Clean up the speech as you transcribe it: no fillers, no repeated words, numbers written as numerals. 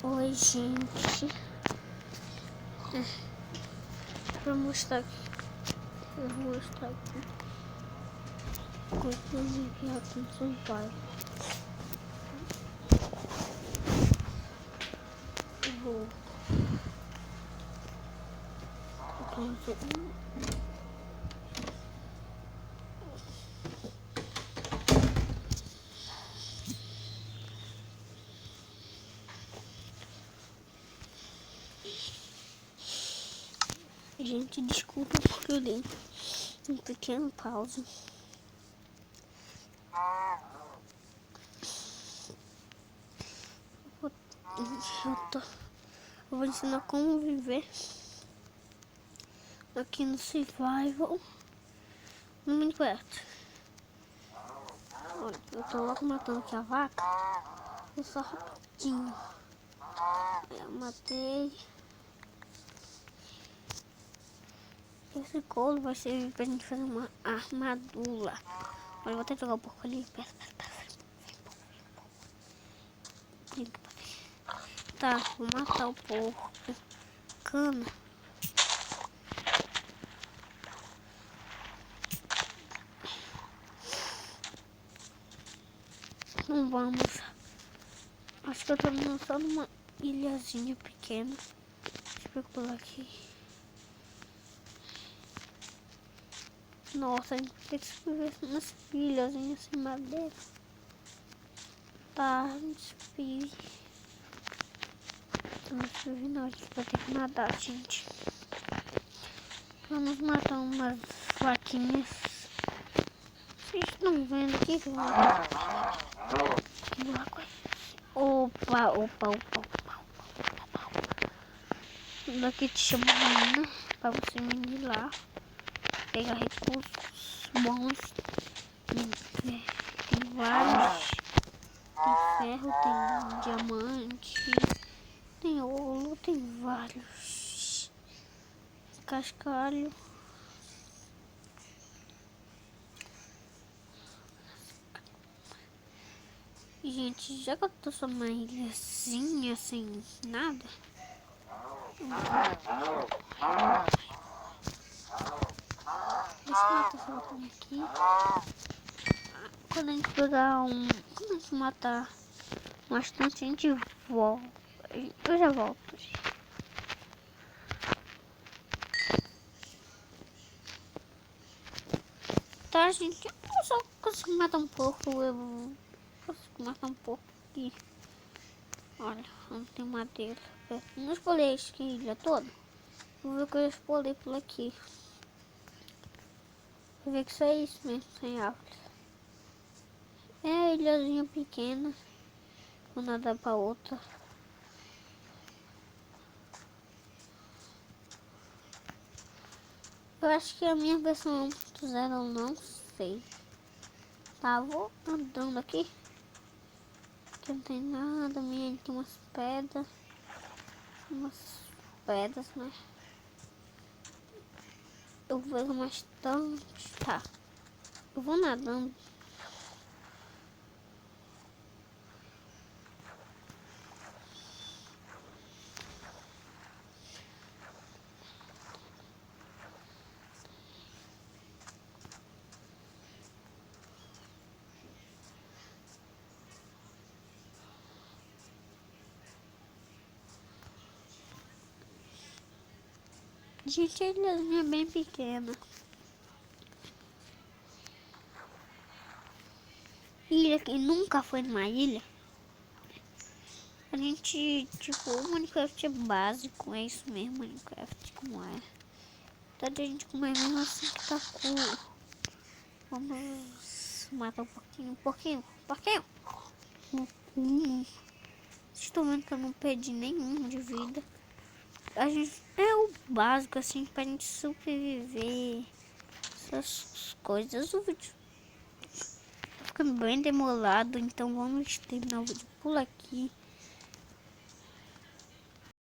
Oi, gente. Vou mostrar aqui. Eu vou mostrar aqui. Coisas enviadas com seu pai. Eu vou. Gente, desculpa porque eu dei um pequeno pausa. Eu vou ensinar como viver aqui no Survival no Minecraft. Olha, eu tô logo matando aqui a vaca. Eu só rapidinho. Eu matei. Esse couro vai servir pra gente fazer uma armadura. Olha, eu vou até jogar o porco ali. Pera. Tá, vou matar o porco. Cana. Não vamos. Acho que eu tô só numa ilhazinha pequena. Deixa eu pular aqui. Nossa, a gente tem que escrever umas ilhazinhas sem madeira. Tá, despi. Não escrevi não, a gente vai ter que nadar, gente. Vamos matar umas vaquinhas. Vocês estão vendo aqui que eu vou matar? Opa. Daqui te chamo menina pra você vir lá. Pegar recursos bons. Tem vários. Tem ferro, tem diamante. Tem ouro, tem vários. Cascalho. Gente, já que eu tô só numa ilhazinha sem nada. Deixa eu matar essa outra aqui. Quando a gente pegar quando a gente matar bastante, a gente volta. Eu já volto. Tá, gente? Eu só consigo matar um pouco. Eu consigo matar um pouco aqui. Olha, não tem madeira. Não espolhei a ilha toda. Vou ver que eu espolhei por aqui. Vou ver que só é isso mesmo, sem árvores. É ilhazinha pequena. Vou nadar pra outra. Eu acho que a minha versão 1.0 eu não sei. Tá, vou andando aqui. Aqui não tem nada, minha tem umas pedras. Né? Eu vejo bastante. Tá. Eu vou nadando. Gente, a ilhazinha é bem pequena. Ilha que nunca foi numa ilha. A gente, tipo, o Minecraft é básico, é isso mesmo, Minecraft como é. Então a gente comer mesmo assim que tá cool. Vamos matar um pouquinho. Vocês estão vendo que eu não perdi nenhum de vida. A gente é o básico assim pra gente sobreviver. Essas coisas. O vídeo tá ficando bem demorado, então vamos terminar o vídeo por aqui.